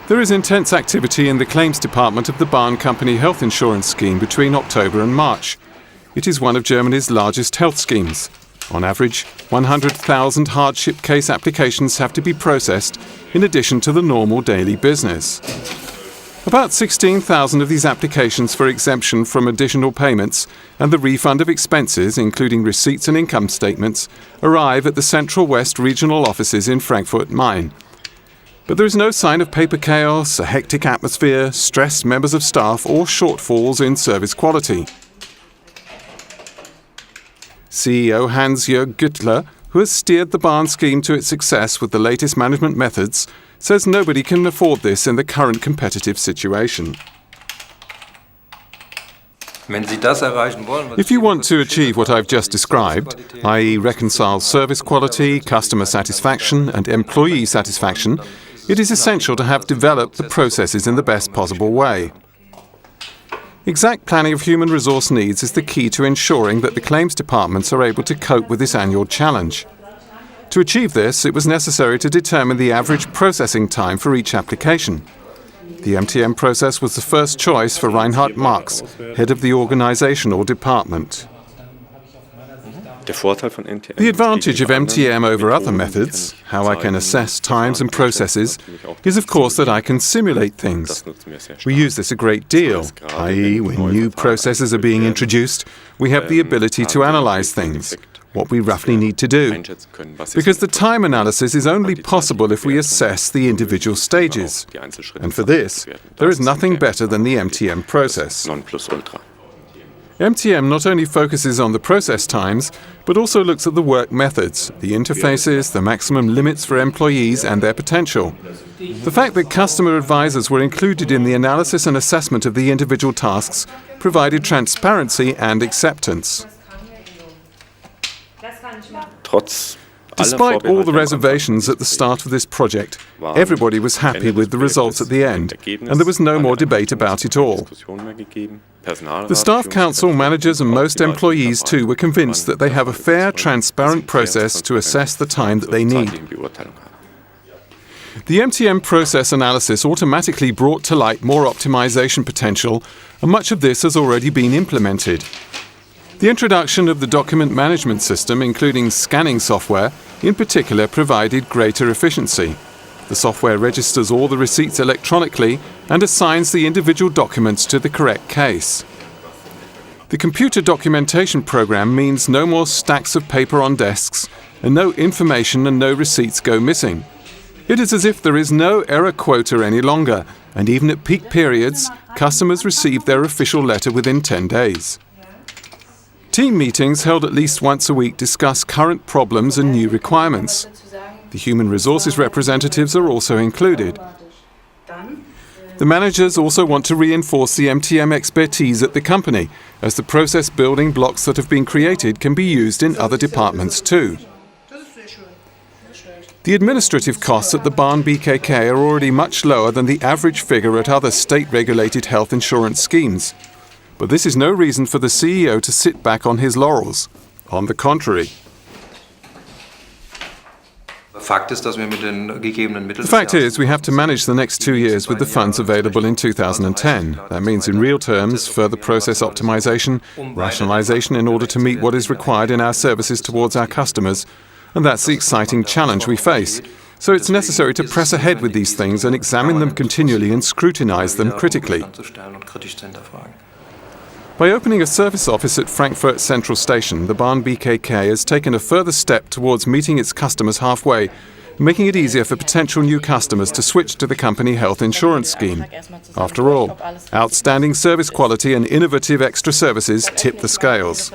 There is intense activity in the claims department of the Bahn company health insurance scheme between October and March. It is one of Germany's largest health schemes. On average, 100,000 hardship case applications have to be processed in addition to the normal daily business. About 16,000 of these applications for exemption from additional payments and the refund of expenses, including receipts and income statements, arrive at the Central West regional offices in Frankfurt-Main. But there is no sign of paper chaos, a hectic atmosphere, stressed members of staff, or shortfalls in service quality. CEO Hans-Jörg Güttler, who has steered the Bahn scheme to its success with the latest management methods, says nobody can afford this in the current competitive situation. If you want to achieve what I've just described, i.e. reconcile service quality, customer satisfaction and employee satisfaction, it is essential to have developed the processes in the best possible way. Exact planning of human resource needs is the key to ensuring that the claims departments are able to cope with this annual challenge. To achieve this, it was necessary to determine the average processing time for each application. The MTM process was the first choice for Reinhard Marx, head of the organizational department. The advantage of MTM over other methods, how I can assess times and processes, is of course that I can simulate things. We use this a great deal, i.e. when new processes are being introduced, we have the ability to analyze things, what we roughly need to do. Because the time analysis is only possible if we assess the individual stages. And for this, there is nothing better than the MTM process. MTM not only focuses on the process times, but also looks at the work methods, the interfaces, the maximum limits for employees and their potential. The fact that customer advisors were included in the analysis and assessment of the individual tasks provided transparency and acceptance. Despite all the reservations at the start of this project, everybody was happy with the results at the end, and there was no more debate about it all. The Staff Council, managers and most employees too were convinced that they have a fair, transparent process to assess the time that they need. The MTM process analysis automatically brought to light more optimization potential, and much of this has already been implemented. The introduction of the document management system, including scanning software, in particular provided greater efficiency. The software registers all the receipts electronically and assigns the individual documents to the correct case. The computer documentation program means no more stacks of paper on desks, and no information and no receipts go missing. It is as if there is no error quota any longer, and even at peak periods, customers receive their official letter within 10 days. Team meetings held at least once a week discuss current problems and new requirements. The human resources representatives are also included. The managers also want to reinforce the MTM expertise at the company, as the process building blocks that have been created can be used in other departments too. The administrative costs at the Bahn-BKK are already much lower than the average figure at other state-regulated health insurance schemes. But this is no reason for the CEO to sit back on his laurels. On the contrary. The fact is, we have to manage the next 2 years with the funds available in 2010. That means in real terms, further process optimization, rationalization in order to meet what is required in our services towards our customers. And that's the exciting challenge we face. So it's necessary to press ahead with these things and examine them continually and scrutinize them critically. By opening a service office at Frankfurt Central Station, the Bahn-BKK has taken a further step towards meeting its customers halfway, making it easier for potential new customers to switch to the company health insurance scheme. After all, outstanding service quality and innovative extra services tip the scales.